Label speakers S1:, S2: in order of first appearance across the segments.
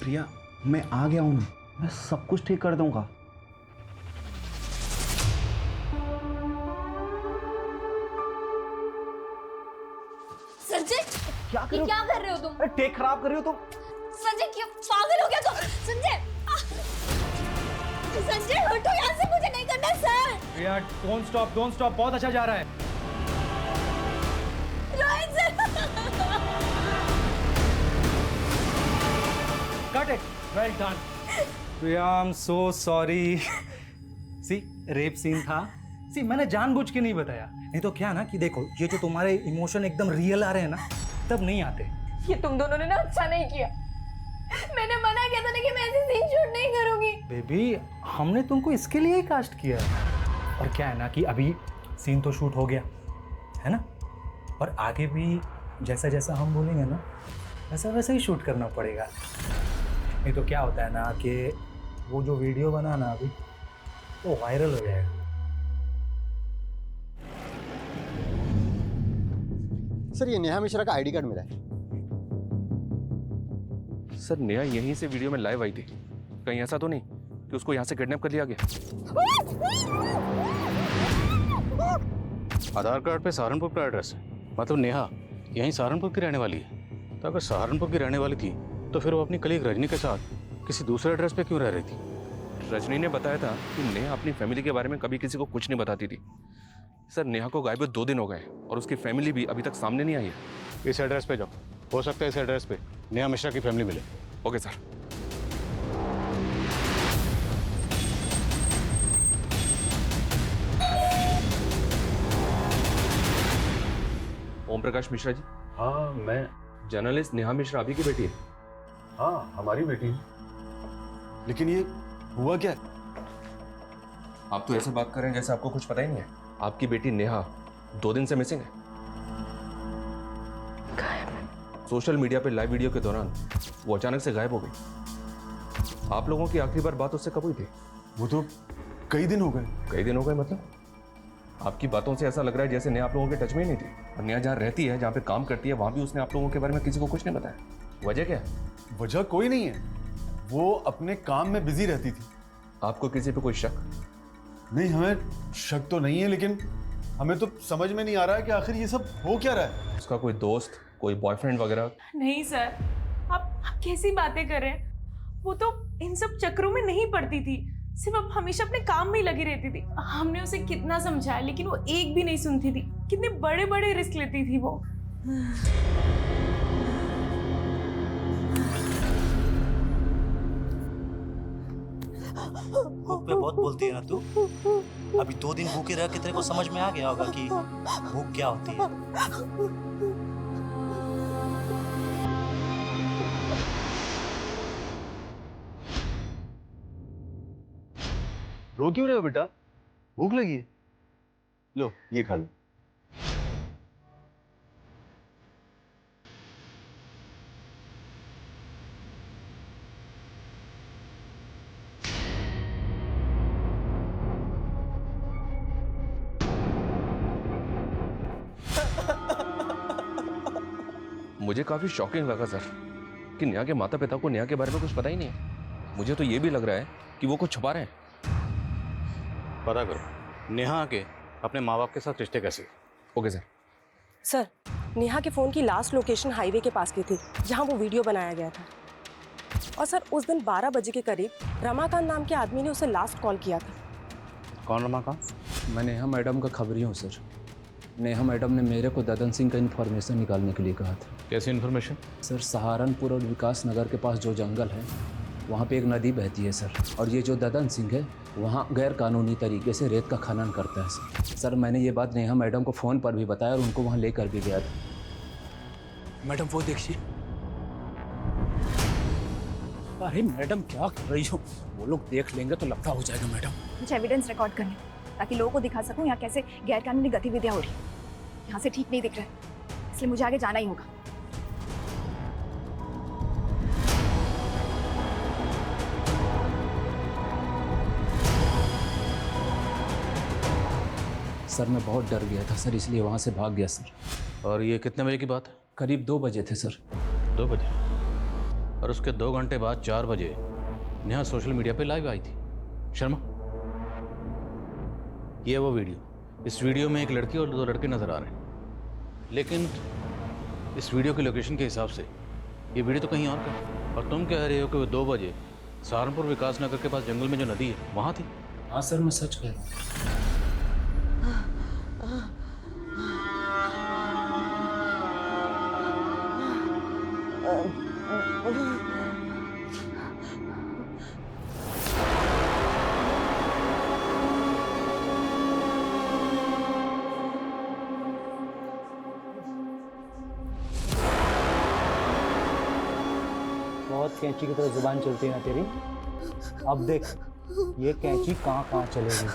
S1: प्रिया, मैं आ गया हूं ना, मैं सब कुछ ठीक कर दूंगा।
S2: संजय,
S1: क्या कर रहे हो?
S2: क्या कर रहे हो तुम?
S1: अरे टेक खराब कर रही हो तुम।
S2: संजय, क्या पागल हो गया तुम? संजय, संजय हटो यहाँ से, मुझे नहीं करना सर।
S3: प्रिया, डोंट स्टॉप, बहुत अच्छा जा रहा है।
S2: Rohit sir,
S3: cut it, well done. Priya, I am so sorry. See, rape scene था। सी, मैंने जानबूझ के नहीं बताया, नहीं तो क्या ना कि देखो, ये जो तुम्हारे इमोशन एकदम रियल आ रहे हैं ना, तब नहीं आते।
S2: ये तुम दोनों ने ना अच्छा नहीं किया। मैंने मना किया था ना कि मैं ऐसे सीन शूट नहीं करूंगी।
S3: बेबी, हमने तुमको इसके लिए ही कास्ट किया है। और क्या है ना कि अभी सीन तो शूट हो गया है ना, और आगे भी जैसा जैसा हम बोलेंगे ना, वैसा वैसा ही शूट करना पड़ेगा। नहीं तो क्या होता है ना कि वो जो वीडियो बना ना अभी, वो वायरल हो जाएगा।
S4: सर, ये नेहा मिश्रा का आईडी कार्ड मिला है।
S5: सर, नेहा यहीं से वीडियो में लाइव आई थी। कहीं ऐसा तो नहीं कि उसको यहाँ से किडनैप कर लिया गया?
S6: आधार कार्ड पे सहारनपुर का एड्रेस है, मतलब नेहा यहीं सहारनपुर की रहने वाली है। तो अगर सहारनपुर की रहने वाली थी तो फिर वो अपनी कलीग रजनी के साथ किसी दूसरे एड्रेस पे क्यों रह रही थी?
S5: रजनी ने बताया था कि नेहा अपनी फैमिली के बारे में कभी किसी को कुछ नहीं बताती थी। सर, नेहा को गायब 2 दिन हो गए और उसकी फैमिली भी अभी तक सामने नहीं आई है।
S6: इस एड्रेस पे जाओ, हो सकता है इस एड्रेस पे नेहा मिश्रा की फैमिली मिले।
S5: Okay sir. ओम प्रकाश मिश्रा जी।
S6: हाँ, मैं।
S5: जर्नलिस्ट नेहा मिश्रा अभी की बेटी है?
S6: हाँ, हमारी बेटी।
S4: लेकिन ये हुआ क्या?
S5: आप तो ऐसे बात कर रहे हैं जैसे आपको कुछ पता ही नहीं है। आपकी बेटी नेहा 2 दिन से मिसिंग है। सोशल मीडिया पे लाइव वीडियो के दौरान वो अचानक से गायब हो गई। आप लोगों की आखिरी बार बात उससे कब हुई थी?
S4: वो तो कई दिन हो गए।
S5: कई दिन हो गए मतलब? आपकी बातों से ऐसा लग रहा है जैसे नेहा आप लोगों के टच में ही नहीं थी। और नेहा जहाँ रहती है, जहाँ पे काम करती है, वहाँ भी उसने आप लोगों के बारे में किसी को कुछ नहीं बताया। वजह क्या है?
S4: वजह कोई नहीं है, वो अपने काम में बिजी रहती थी।
S5: आपको किसी पे कोई शक?
S4: नहीं, हमें शक तो नहीं है, लेकिन हमें तो समझ में नहीं आ रहा है कि आखिर ये सब हो क्या रहा है।
S5: उसका कोई दोस्त, कोई बॉयफ्रेंड वगैरह?
S7: नहीं सर, आप कैसी बातें कर रहे हैं? वो तो इन सब चक्करों में नहीं पड़ती थी, सिर्फ अब हमेशा अपने काम में ही लगी रहती थी। हमने उसे कितना समझाया लेकिन वो एक भी नहीं सुनती थी। कितने बड़े बड़े रिस्क लेती थी वो।
S8: भूख पे बहुत बोलती है ना तू। अभी 2 दिन भूखे रह के तेरे को समझ में आ गया होगा कि भूख क्या होती है।
S4: रो क्यों रहे हो बेटा? भूख लगी है? लो, ये खा लो।
S5: मुझे काफी शॉकिंग लगा सर कि नेहा के माता पिता को नेहा के बारे में कुछ पता ही नहीं है। मुझे तो ये भी लग रहा है कि वो कुछ छुपा रहे हैं।
S6: पता करो नेहा के अपने माँ बाप के साथ रिश्ते कैसे।
S5: Okay sir.
S9: सर, नेहा के फ़ोन की लास्ट लोकेशन हाईवे के पास की थी जहां वो वीडियो बनाया गया था। और सर, उस दिन 12 बजे के करीब रमाकांत नाम के आदमी ने उसे लास्ट कॉल किया था।
S6: कौन रमाकांत?
S10: मैं नेहा मैडम का खबरी हूँ सर। नेहा मैडम ने मेरे को ददन सिंह का इन्फॉर्मेशन निकालने के लिए कहा था।
S6: कैसी इन्फॉर्मेशन?
S10: सर, सहारनपुर और विकास नगर के पास जो जंगल है वहाँ पे एक नदी बहती है सर, और ये जो ददन सिंह है वहाँ गैर कानूनी तरीके से रेत का खनन करता है सर। सर, मैंने ये बात नेहा मैडम को फ़ोन पर भी बताया और उनको वहाँ लेकर भी गया था।
S1: मैडम वो देखिए। अरे मैडम क्या कर रही हो? वो लोग देख लेंगे तो लफड़ा हो जाएगा मैडम।
S2: कुछ एविडेंस रिकॉर्ड करने ताकि लोगों को दिखा सकूं यहाँ कैसे गैरकानूनी गतिविधियां हो रही है। यहाँ से ठीक नहीं दिख रहा है, इसलिए मुझे आगे जाना ही होगा।
S10: सर, मैं बहुत डर गया था सर, इसलिए वहाँ से भाग गया सर।
S6: और ये कितने बजे की बात है?
S10: करीब 2 बजे थे सर।
S6: 2 बजे? और उसके 2 घंटे बाद 4 बजे नेहा सोशल मीडिया पे लाइव आई थी। शर्मा, ये है वो वीडियो। इस वीडियो में एक लड़की और 2 लड़के नजर आ रहे हैं, लेकिन इस वीडियो की लोकेशन के हिसाब से ये वीडियो तो कहीं और का है। और तुम कह रहे हो कि वो 2 बजे सहारनपुर विकास नगर के पास जंगल में जो नदी है वहाँ थी।
S10: हाँ सर, मैं सच कह रहा हूँ।
S3: बहुत कैंची की तरह जुबान चलती है ना तेरी। अब देख ये कैंची कहाँ कहाँ चलेगी।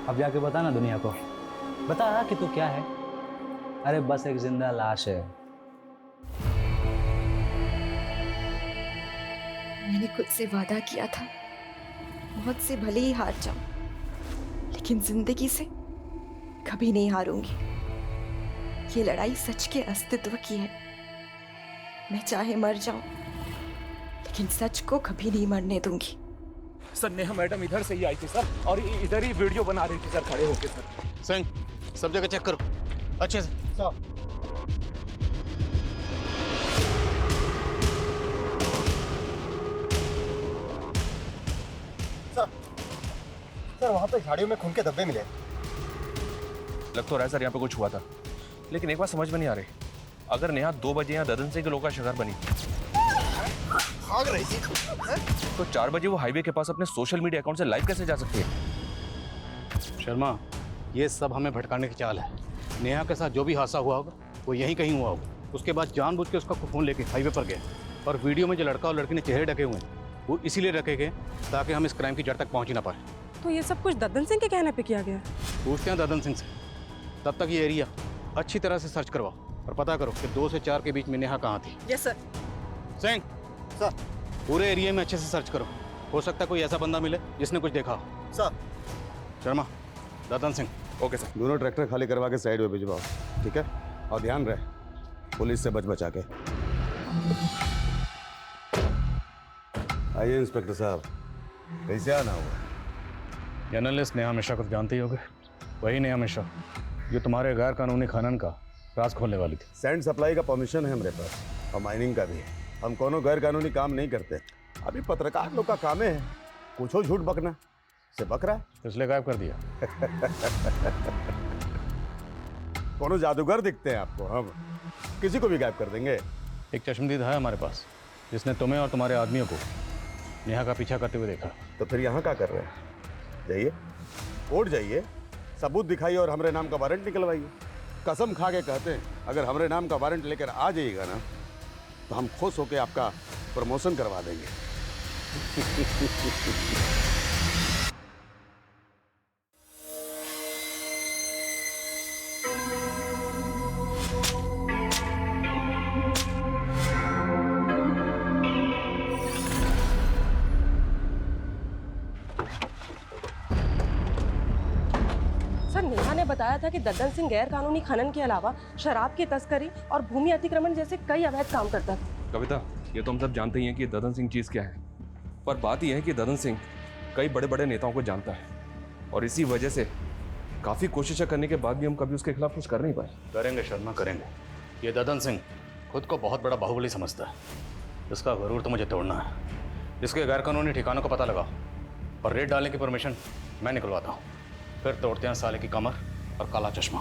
S3: अब जाके बता ना दुनिया को, बता कि तू क्या है। अरे बस एक जिंदा लाश है।
S2: मैंने खुद से वादा किया था, मौत से भले ही हार जाऊं, लेकिन जिंदगी से कभी नहीं हारूंगी। ये लड़ाई सच के अस्तित्व की है। मैं चाहे मर जाऊं, लेकिन सच को कभी नहीं मरने दूंगी।
S1: सर नेहा मैडम इधर से ही आई थी सर, और इधर ही वीडियो बना रही थी सर, खड़े होके सर।
S6: सिंह, सब जगह चेक करो अच्छे से।
S11: सर वहाँ पे झाड़ियों में खून के धब्बे मिले।
S5: लग तो रहा है सर यहाँ पे कुछ हुआ था, लेकिन एक बात समझ में नहीं आ रही। अगर नेहा 2 बजे यहाँ ददन सिंह के लोगों का शिकार बनी,
S11: भाग रही थी,
S5: तो 4 बजे वो हाईवे के पास अपने सोशल मीडिया अकाउंट से लाइव कैसे जा सकती है?
S6: शर्मा, ये सब हमें भटकाने की चाल है। नेहा के साथ जो भी हादसा हुआ होगा वो यहीं कहीं हुआ होगा। उसके बाद जानबूझ के उसका फ़ोन लेके हाईवे पर गए, और वीडियो में जो लड़का और लड़की ने चेहरे ढके हुए हैं वो इसीलिए रखे गए ताकि हम इस क्राइम की जड़ तक पहुँच ही ना पाए।
S9: तो ये सब कुछ ददन सिंह के कहने पे किया गया है?
S6: पूछते हैं ददन सिंह से। तब तक ये एरिया अच्छी तरह से सर्च करवाओ और पता करो कि 2 से 4 के बीच में नेहा कहाँ थी।
S9: Yes sir.
S6: सिंह,
S11: सर
S6: पूरे एरिया में अच्छे से सर्च करो। हो सकता है कोई ऐसा बंदा मिले जिसने कुछ देखा हो।
S11: Sir.
S6: Sharma, Dadan Singh.
S5: Okay sir.
S4: दोनों ट्रैक्टर खाली करवा के साइड में भिजवाओ, ठीक है? और ध्यान रहे पुलिस से बच बचा के। आइए इंस्पेक्टर साहब, कैसे आना हुआ?
S6: जर्नलिस्ट नेहा मिश्रा को जानते ही होगे, वही नेहा मिश्रा जो तुम्हारे गैर कानूनी खनन का राज खोलने वाली थी।
S4: सैंड सप्लाई का परमिशन है हमारे पास, और माइनिंग का भी है। हम कोनो गैर कानूनी काम नहीं करते। अभी पत्रकार लोग का काम है कुछ झूठ बकना, से बक रहा है,
S6: इसलिए गायब कर दिया।
S4: कोनो जादूगर दिखते हैं आपको? हम किसी को भी गायब कर देंगे।
S6: एक चश्मदीद है हमारे पास जिसने तुम्हें और तुम्हारे आदमियों को नेहा का पीछा करते हुए देखा।
S4: तो फिर यहाँ क्या कर रहे हैं? जाइए कोर्ट जाइए, सबूत दिखाइए और हमारे नाम का वारंट निकलवाइए। कसम खा के कहते हैं, अगर हमारे नाम का वारंट लेकर आ जाइएगा ना, तो हम खुश होकर आपका प्रमोशन करवा देंगे।
S9: सर, नेहा ने बताया था कि ददन सिंह गैर कानूनी खनन के अलावा शराब की तस्करी और भूमि अतिक्रमण जैसे कई अवैध काम करता था।
S5: कविता, ये तो हम सब जानते ही हैं कि ददन सिंह चीज़ क्या है, पर बात यह है कि ददन सिंह कई बड़े बड़े नेताओं को जानता है, और इसी वजह से काफ़ी कोशिशें करने के बाद भी हम कभी उसके खिलाफ कुछ कर नहीं पाए।
S6: करेंगे शर्मा, करेंगे। ये ददन सिंह खुद को बहुत बड़ा बाहुबली समझता है। इसका गरूर तो मुझे तोड़ना है। इसके गैर कानूनी ठिकानों का पता लगाओ और रेड डालने की परमिशन मैं निकलवाता हूँ। फिर तोड़ते हैं साले की कमर और काला चश्मा।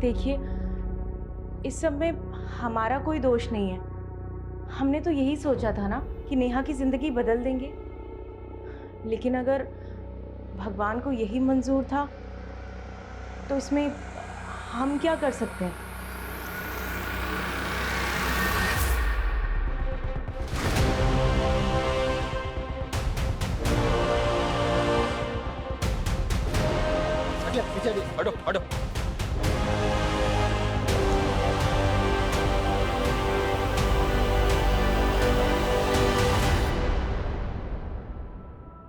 S7: देखिए, इस सब में हमारा कोई दोष नहीं है। हमने तो यही सोचा था ना कि नेहा की जिंदगी बदल देंगे, लेकिन अगर भगवान को यही मंजूर था तो इसमें हम क्या कर सकते हैं?
S5: हटो हटो।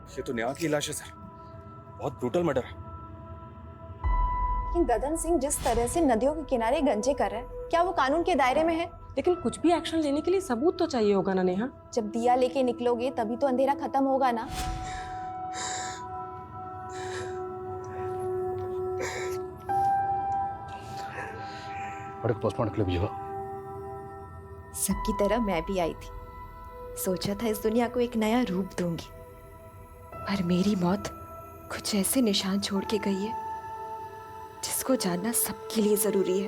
S5: ये तो नेहा की लाश है सर, बहुत ब्रूटल मर्डर है।
S2: लेकिन ददन सिंह जिस तरह से नदियों के किनारे गंजे कर रहा है, क्या वो कानून के दायरे में है?
S9: लेकिन कुछ भी एक्शन लेने के लिए सबूत तो चाहिए होगा ना नेहा।
S2: जब दिया लेके निकलोगे तभी तो अंधेरा खत्म होगा ना।
S6: बड़े पोस्टमार्टम के लिए भेजो।
S2: सबकी तरह मैं भी आई थी, सोचा था इस दुनिया को एक नया रूप दूंगी, पर मेरी मौत कुछ ऐसे निशान छोड़ के गई है जिसको जानना सबके लिए जरूरी है।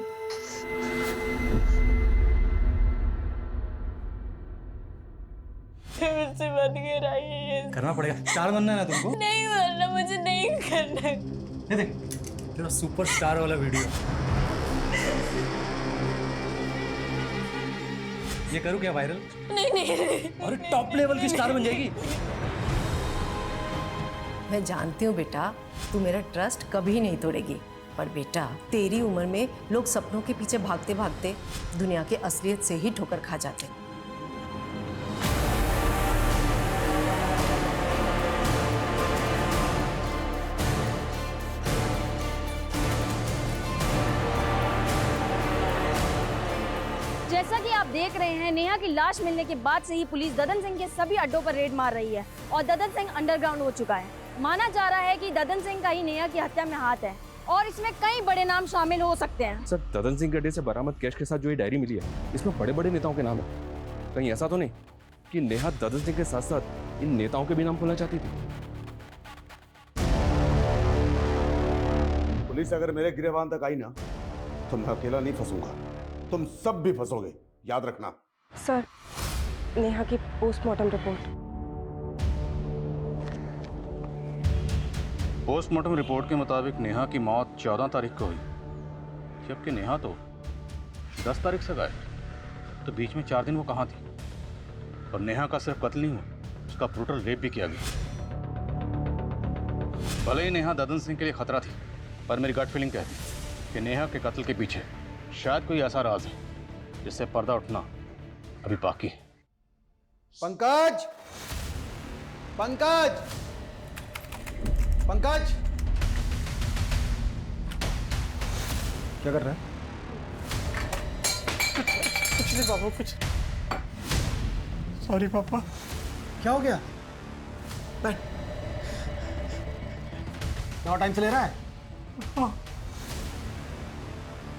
S7: मुझसे मत गिराइए।
S3: करना पड़ेगा, स्टार बनना है ना तुमको।
S7: नहीं बनना, मुझे नहीं करना।
S3: ये देख तेरा सुपरस्टार वाला वीडियो। ये करूँ क्या वायरल?
S7: नहीं नहीं
S3: अरे टॉप लेवल की स्टार बन जाएगी।
S12: मैं जानती हूँ बेटा, तू मेरा ट्रस्ट कभी नहीं तोड़ेगी, पर बेटा तेरी उम्र में लोग सपनों के पीछे भागते भागते दुनिया के असलियत से ही ठोकर खा जाते हैं।
S13: जैसा कि आप देख रहे हैं, नेहा की लाश मिलने के बाद से ही पुलिस ददन सिंह के सभी अड्डों पर रेड मार रही है और ददन सिंह अंडरग्राउंड हो चुका है। माना जा रहा है कि ददन सिंह का ही नेहा की हत्या में हाथ है और इसमें कई बड़े नाम शामिल हो सकते हैं।
S5: सर, ददन सिंह के अड्डे से बरामद कैश के साथ जो ये डायरी मिली है, इसमें बड़े बड़े नेताओं के नाम है। कहीं ऐसा तो नहीं कि नेहा ददन सिंह के साथ साथ इन नेताओं के भी नाम खोलना चाहती थी?
S4: पुलिस अगर मेरे गिरबान तक आई ना तो मैं अकेला नहीं फंसूंगा, तुम सब भी फंसोगे, याद रखना।
S9: सर, नेहा की पोस्टमार्टम रिपोर्ट।
S6: पोस्टमार्टम रिपोर्ट के मुताबिक नेहा की मौत 14 तारीख को हुई, जबकि नेहा तो 10 तारीख से गायब। तो बीच में 4 दिन वो कहाँ थी? और नेहा का सिर्फ कत्ल नहीं हुआ, उसका ब्रूटल रेप भी किया गया। भले ही नेहा ददन सिंह के लिए खतरा थी, पर मेरी गट फीलिंग कहती है कि नेहा के कत्ल के पीछे शायद कोई ऐसा राज है जिससे पर्दा उठना अभी बाकी है।
S11: पंकज, पंकज, पंकज,
S3: क्या कर रहा है?
S11: कुछ नहीं पापा, कुछ। सॉरी पापा। क्या हो गया? बैठ। क्या टाइम से ले रहा है? हाँ।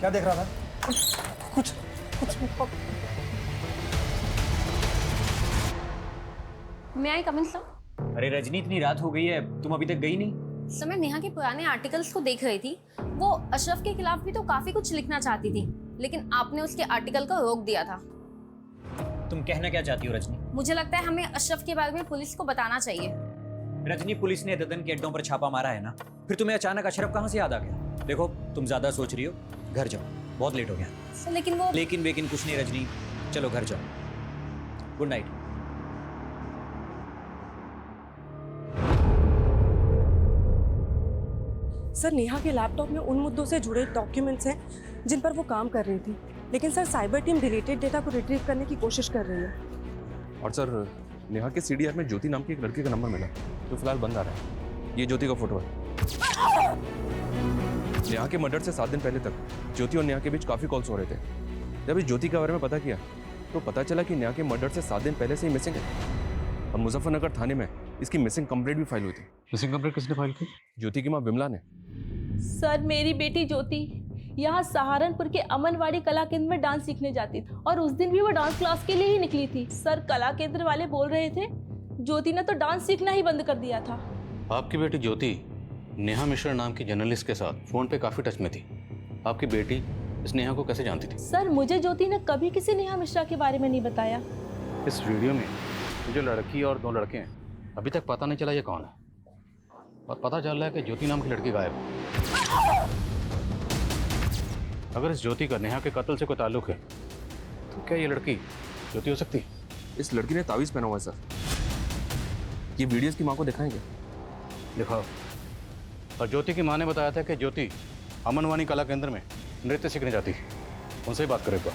S11: क्या देख रहा था? कुछ नहीं पापा।
S13: मैं आई कमिंग सर?
S14: अरे रजनी, इतनी रात हो गई है, तुम अभी तक गई नहीं?
S13: सर, मैं नेहा के पुराने आर्टिकल्स को देख रही थी। वो अशरफ के खिलाफ भी तो काफी कुछ लिखना चाहती थी, लेकिन आपने उसके आर्टिकल को रोक दिया था।
S14: तुम कहना क्या चाहती हो रजनी?
S13: मुझे लगता है हमें अशरफ के बारे में पुलिस को बताना चाहिए।
S14: रजनी, पुलिस ने ददन के अड्डों पर छापा मारा है ना, फिर तुम्हें अचानक अशरफ कहाँ से याद आ गया? देखो, तुम ज्यादा सोच रही हो, घर जाओ, बहुत लेट हो गया।
S13: सर, लेकिन वो
S14: लेकिन कुछ नहीं रजनी, चलो घर जाओ। Good night.
S9: सर, नेहा के लैपटॉप में उन मुद्दों से जुड़े डॉक्यूमेंट्स हैं जिन पर वो काम कर रही थी, लेकिन sir cyber team deleted data को रिट्रीव करने की कोशिश कर रही है।
S5: और सर, नेहा के सीडीआर में ज्योति नाम की एक लड़की का नंबर मिला जो फिलहाल बंद आ रहा है। ये ज्योति का फोटो है। नेहा के मर्डर से 7 दिन पहले तक ज्योति और नेहा के बीच काफी कॉल्स हो रहे थे। जब इस ज्योति के बारे में पता किया तो पता चला कि नेहा के मर्डर से 7 दिन पहले से ही मिसिंग है और मुजफ्फरनगर थाने में इसकी मिसिंग कंप्लेंट भी फाइल हुई थी।
S6: मिसिंग कंप्लेंट किसने फाइल की?
S5: ज्योति की माँ विमला ने।
S7: सर, मेरी बेटी ज्योति यहाँ सहारनपुर के अमनवाड़ी कला केंद्र में डांस सीखने जाती थी और उस दिन भी वो डांस क्लास के लिए ही निकली थी। सर, कला केंद्र वाले बोल रहे थे ज्योति ने तो डांस सीखना ही बंद कर दिया था।
S6: आपकी बेटी ज्योति नेहा मिश्रा नाम की जर्नलिस्ट के साथ फोन पे काफी टच में थी। आपकी बेटी इस नेहा को कैसे जानती थी?
S7: सर, मुझे ज्योति ने कभी किसी नेहा मिश्रा के बारे में नहीं बताया।
S6: इस वीडियो में जो लड़की और 2 लड़के हैं, अभी तक पता नहीं चला ये कौन है। और पता चल रहा है कि ज्योति नाम की लड़की गायब है। अगर इस ज्योति का नेहा के कत्ल से कोई ताल्लुक है तो क्या ये लड़की ज्योति हो सकती है?
S5: इस लड़की ने तावीज़ पहना हुआ है सर। ये वीडियोस की माँ को दिखाएंगे।
S6: दिखाओ। और ज्योति की माँ ने बताया था कि ज्योति अमनवानी कला केंद्र में नृत्य सीखने जाती है। उनसे ही बात करेगा।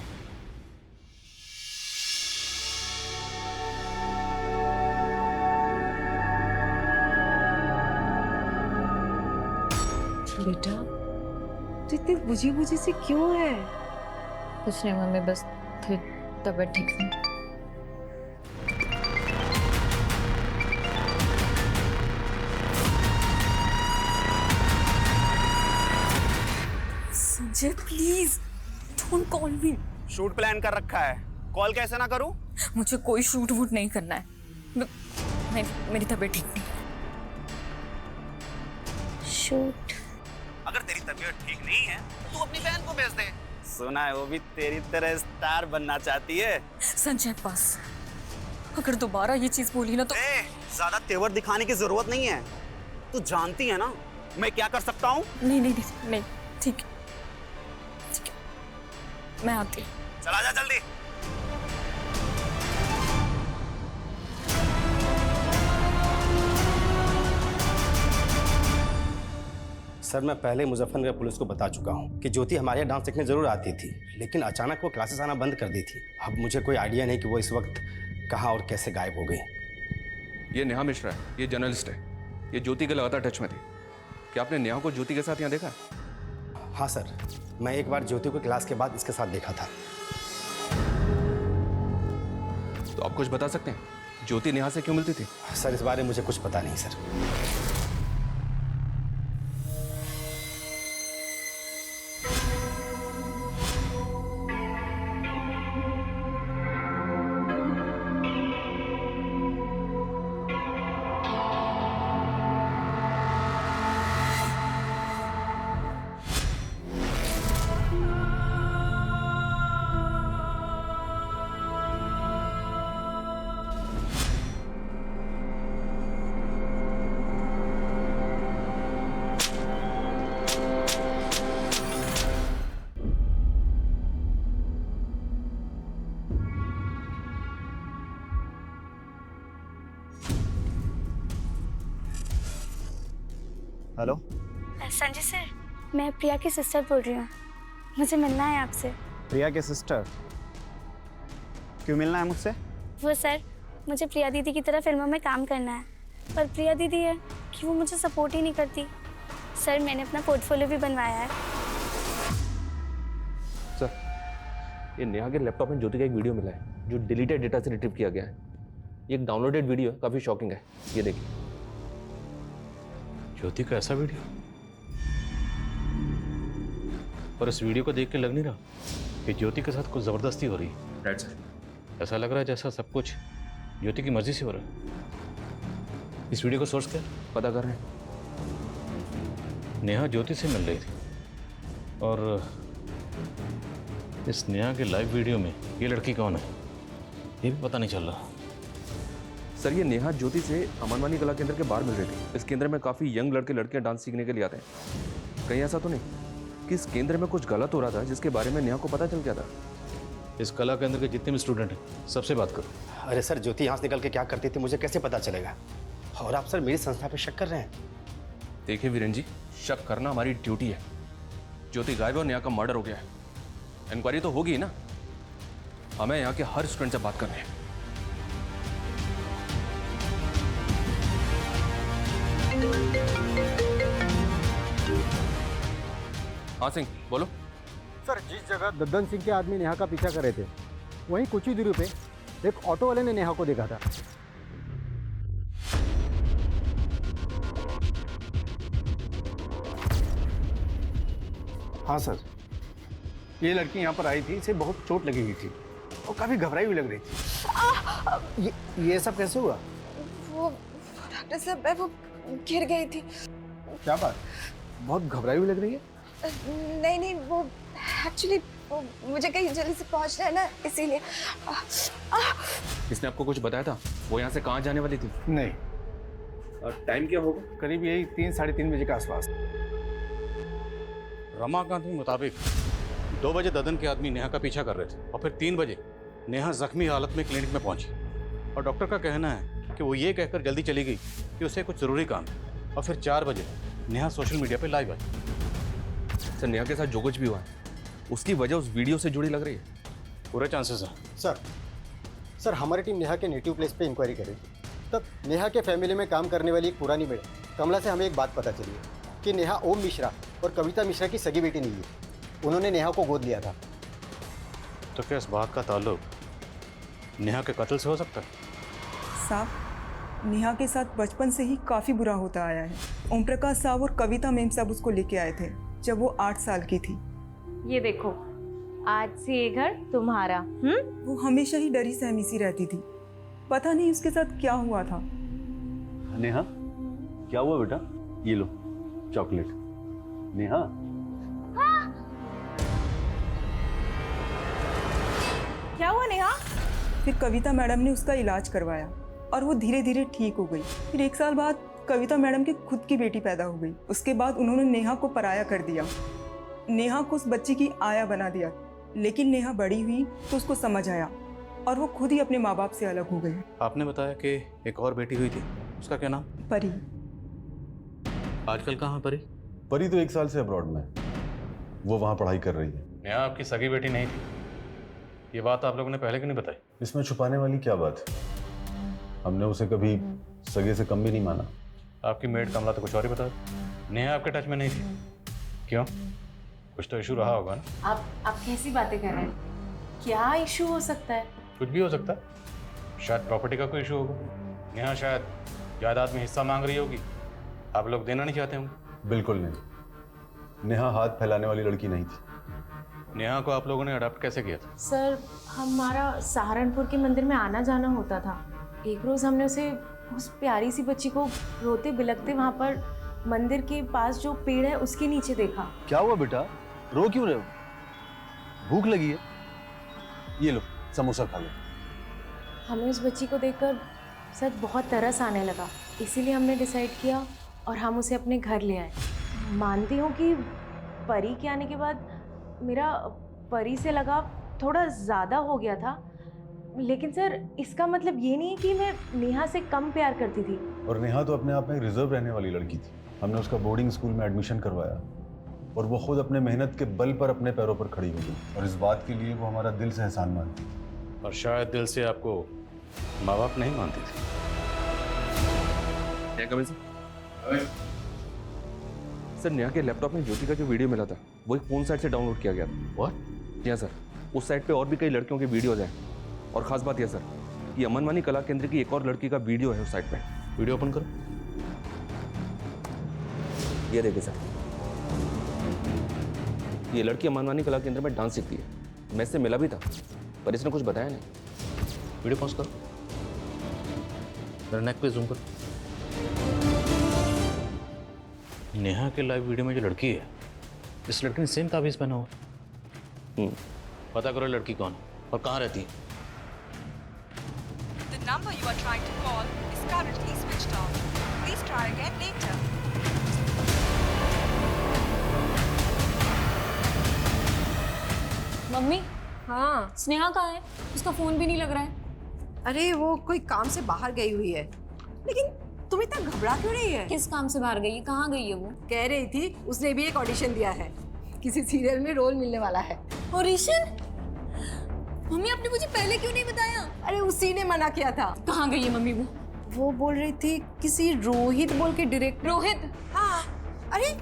S9: बेटा तू इतनी बुझी बुझी सी क्यों है?
S15: कुछ नहीं मम्मी, बस थोड़ी तबीयत ठीक नहीं।
S7: Sanjay please don't call me.
S16: Shoot plan कर रखा है, कॉल कैसे ना करूं?
S7: मुझे कोई शूट वूट नहीं करना है। मेरी तबीयत ठीक नहीं। शूट?
S16: अगर तेरी तबीयत ठीक नहीं है तो तू अपनी बहन को भेज दे। सुना है वो भी तेरी तरह स्टार बनना चाहती है।
S7: संजय बस, अगर दोबारा ये चीज बोली ना तो
S16: ज्यादा तेवर दिखाने की जरूरत नहीं है। तू जानती है ना मैं क्या कर सकता हूँ।
S7: नहीं, ठीक है, मैं आती हूँ।
S16: चला जा जल्दी।
S17: सर मैं पहले मुजफ्फरनगर पुलिस को बता चुका हूँ कि ज्योति हमारे यहाँ डांस सीखने जरूर आती थी, लेकिन अचानक वो क्लासेस आना बंद कर दी थी। अब मुझे कोई आइडिया नहीं कि वो इस वक्त कहाँ और कैसे गायब हो गई।
S5: ये नेहा मिश्रा है, ये जर्नलिस्ट है। ये ज्योति के लगातार टच में थी। क्या आपने नेहा को ज्योति के साथ यहाँ देखा?
S17: हाँ सर, मैं एक बार ज्योति को क्लास के बाद इसके साथ देखा था।
S5: तो आप कुछ बता सकते हैं ज्योति नेहा से क्यों मिलती थी?
S17: सर इस बारे में मुझे कुछ पता नहीं सर।
S16: हेलो
S18: संजय सर, मैं प्रिया की सिस्टर बोल रही हूँ। मुझे मिलना है आपसे।
S16: प्रिया के सिस्टर? क्यों मिलना है मुझसे?
S18: वो सर, मुझे प्रिया दीदी की तरह फिल्मों में काम करना है, पर प्रिया दीदी है कि वो मुझे सपोर्ट ही नहीं करती। सर मैंने अपना पोर्टफोलियो भी बनवाया है।
S5: सर ये नेहा के लैपटॉप में ज्योति का एक वीडियो मिला है जो डिलीटेड डेटा से रिट्रीव किया गया है। ये एक डाउनलोडेड वीडियो है, काफ़ी शॉकिंग है। ये देखिए।
S6: ज्योति का ऐसा वीडियो? और इस वीडियो को देख के लग नहीं रहा कि ज्योति के साथ कुछ ज़बरदस्ती हो रही है।
S5: Right sir.
S6: ऐसा लग रहा है जैसा सब कुछ ज्योति की मर्जी से हो रहा है। इस वीडियो को सोर्स क्या
S5: पता कर रहे हैं।
S6: नेहा ज्योति से मिल रही थी और इस नेहा के लाइव वीडियो में ये लड़की कौन है ये भी पता नहीं चल रहा।
S5: सर ये नेहा ज्योति से अमनवानी कला केंद्र के बाहर मिल रही थी। इस केंद्र में काफ़ी यंग लड़के लड़कियां डांस सीखने के लिए आते हैं। कहीं ऐसा तो नहीं कि इस केंद्र में कुछ गलत हो रहा था जिसके बारे में नेहा को पता चल गया था?
S6: इस कला केंद्र के जितने भी स्टूडेंट हैं सबसे बात करो।
S17: अरे सर ज्योति यहाँ से निकल के क्या करती थी मुझे कैसे पता चलेगा? और आप सर मेरी संस्था पे शक कर रहे हैं?
S5: देखिए वीरेन जी, शक करना हमारी ड्यूटी है। ज्योति गायब है और नेहा का मर्डर हो गया है। इंक्वायरी तो होगी ना। हमें यहाँ के हर स्टूडेंट से बात करनी है। हाँ सिंह बोलो।
S19: सर जिस जगह दद्दन सिंह के आदमी नेहा का पीछा कर रहे थे वहीं कुछ ही दूरी पे एक ऑटो वाले ने नेहा को देखा था।
S11: हाँ सर, ये लड़की यहाँ पर आई थी, इसे बहुत चोट लगी हुई थी और काफी घबराई हुई लग रही थी। ये सब कैसे हुआ?
S2: वो डॉक्टर साहब वो गिर गई थी।
S11: क्या बात, बहुत घबराई हुई लग रही है।
S2: नहीं वो एक्चुअली वो मुझे कहीं जल्दी से पहुंचना है ना, इसीलिए।
S5: इसने आपको कुछ बताया था वो यहाँ से कहाँ जाने वाली थी?
S11: नहीं।
S5: और टाइम क्या होगा?
S11: करीब यही 3 साढ़े 3 बजे के आसपास।
S6: रमाकांत के मुताबिक 2 बजे ददन के आदमी नेहा का पीछा कर रहे थे और फिर 3 बजे नेहा जख्मी हालत में क्लिनिक में पहुंची और डॉक्टर का कहना है कि वो ये कहकर जल्दी चली गई कि उसे कुछ ज़रूरी काम है और फिर 4 बजे नेहा सोशल मीडिया पे लाइव आई।
S5: सर नेहा के साथ जो कुछ भी हुआ है उसकी वजह उस वीडियो से जुड़ी लग रही है।
S6: पूरे चांसेस हैं।
S19: सर हमारी टीम नेहा के नेटिव प्लेस पे इंक्वायरी करेगी। तब नेहा के फैमिली में काम करने वाली एक पुरानी मैडम कमला से हमें एक बात पता चली है कि नेहा ओम मिश्रा और कविता मिश्रा की सगी बेटी नहीं है। उन्होंने नेहा को गोद लिया था।
S6: तो क्या इस बात का ताल्लुक नेहा के कत्ल से हो सकता है?
S20: साहब नेहा के साथ बचपन से ही काफ़ी बुरा होता आया है। ओम प्रकाश साहब और कविता मैम साहब उसको लेके आए थे जब वो 8 साल की थी।
S7: ये देखो, आज से ये घर तुम्हारा।
S20: वो हमेशा ही डरी सहमी सी रहती थी, पता नहीं उसके साथ क्या हुआ था।
S21: नेहा क्या हुआ बेटा? ये लो चॉकलेट। नेहा
S7: क्या हुआ नेहा?
S20: फिर कविता मैडम ने उसका इलाज करवाया और वो धीरे धीरे ठीक हो गई। फिर 1 साल बाद कविता मैडम की खुद की बेटी पैदा हो गई। उसके बाद उन्होंने नेहा को पराया कर दिया, नेहा को उस बच्ची की आया बना दिया। लेकिन नेहा बड़ी हुई तो उसको समझ आया और वो खुद ही अपने माँ बाप से अलग हो गई।
S6: आपने बताया कि एक और बेटी हुई थी, उसका क्या नाम?
S20: परी।
S6: आजकल कहाँ परी?
S22: परी तो 1 साल से अब्रॉड में, वो वहाँ पढ़ाई कर रही है।
S6: नेहा आपकी सगी बेटी नहीं थी, ये बात आप लोगों ने पहले क्यों नहीं बताई?
S22: इसमें छुपाने वाली क्या बात है? हमने उसे कभी सगे से कम भी नहीं माना।
S6: आपकी मेड कमला तो कुछ और ही बता। नेहा आपके टच में नहीं थी, क्यों? कुछ तो इशू रहा होगा ना?
S7: आप कैसी बातें कर रहे हैं? क्या इशू हो सकता है?
S6: कुछ भी हो सकता है, शायद प्रॉपर्टी का कोई इशू होगा। नेहा शायद जायदाद में हिस्सा मांग रही होगी, आप लोग देना नहीं चाहते होंगे।
S22: बिल्कुल नहीं, नेहा हाथ फैलाने वाली लड़की नहीं थी।
S6: नेहा को आप लोगों ने अडॉप्ट कैसे किया था?
S7: सर हमारा सहारनपुर के मंदिर में आना जाना होता था। एक रोज हमने उसे, उस प्यारी सी बच्ची को रोते बिलखते वहाँ पर मंदिर के पास जो पेड़ है उसके नीचे देखा।
S21: क्या हुआ बेटा, रो क्यों रहे हो? भूख लगी है? ये लो समोसा खा लो।
S7: हमें उस बच्ची को देखकर सच बहुत तरस आने लगा, इसीलिए हमने डिसाइड किया और हम उसे अपने घर ले आए। मानती हूँ कि परी के आने के बाद मेरा परी से लगाव थोड़ा ज़्यादा हो गया था, लेकिन सर इसका मतलब ये नहीं कि मैं नेहा से कम प्यार करती थी।
S22: और नेहा तो अपने आप में रिजर्व रहने वाली लड़की थी। हमने उसका बोर्डिंग स्कूल में एडमिशन करवाया और वो खुद अपने मेहनत के बल पर अपने पैरों पर खड़ी हो गई और इस बात के लिए वो हमारा दिल से एहसान मानती।
S6: और शायद दिल से आपको माँ बाप नहीं मानती थी।
S5: सर नेहा के लैपटॉप में ज्योति का जो वीडियो मिला था वो एक फोन साइट से डाउनलोड किया गया था।
S6: व्हाट?
S5: जी हाँ सर, उस साइट पे और भी कई लड़कियों के वीडियोज हैं और खास बात यह सर, ये अमनवानी कला केंद्र की एक और लड़की का वीडियो है उस साइट पे।
S6: वीडियो ओपन करो।
S5: ये देखिए सर, ये लड़की अमनवानी कला केंद्र में डांस सीखती है। मैं इससे मिला भी था पर इसने कुछ बताया नहीं।
S6: वीडियो पॉज करो, मेरे नेक पे जूम करो। नेहा के लाइव वीडियो में जो लड़की है, इस लड़की ने सेम ताबीज पहना हुआ। पता करो लड़की कौन और कहाँ रहती है।
S23: The number you are trying to call is currently switched off. Please try again later.
S24: Mummy, हाँ स्नेहा कहाँ है? उसका फोन भी नहीं लग रहा है।
S12: अरे वो कोई काम से बाहर गई हुई है। लेकिन तुम इतना घबरा क्यों रही है?
S24: किस काम से बाहर गई है? कहाँ गई है वो?
S12: कह रही थी उसने भी एक ऑडिशन दिया है, किसी सीरियल में रोल मिलने वाला है।
S24: ऑडिशन? मम्मी आपने मुझे पहले क्यों नहीं बताया?
S12: अरे उसी ने मना किया था।
S24: कहाँ गई है मम्मी वो?
S12: वो बोल रही थी किसी रोहित बोल के डायरेक्टर।
S24: रोहित?
S12: हाँ। अरे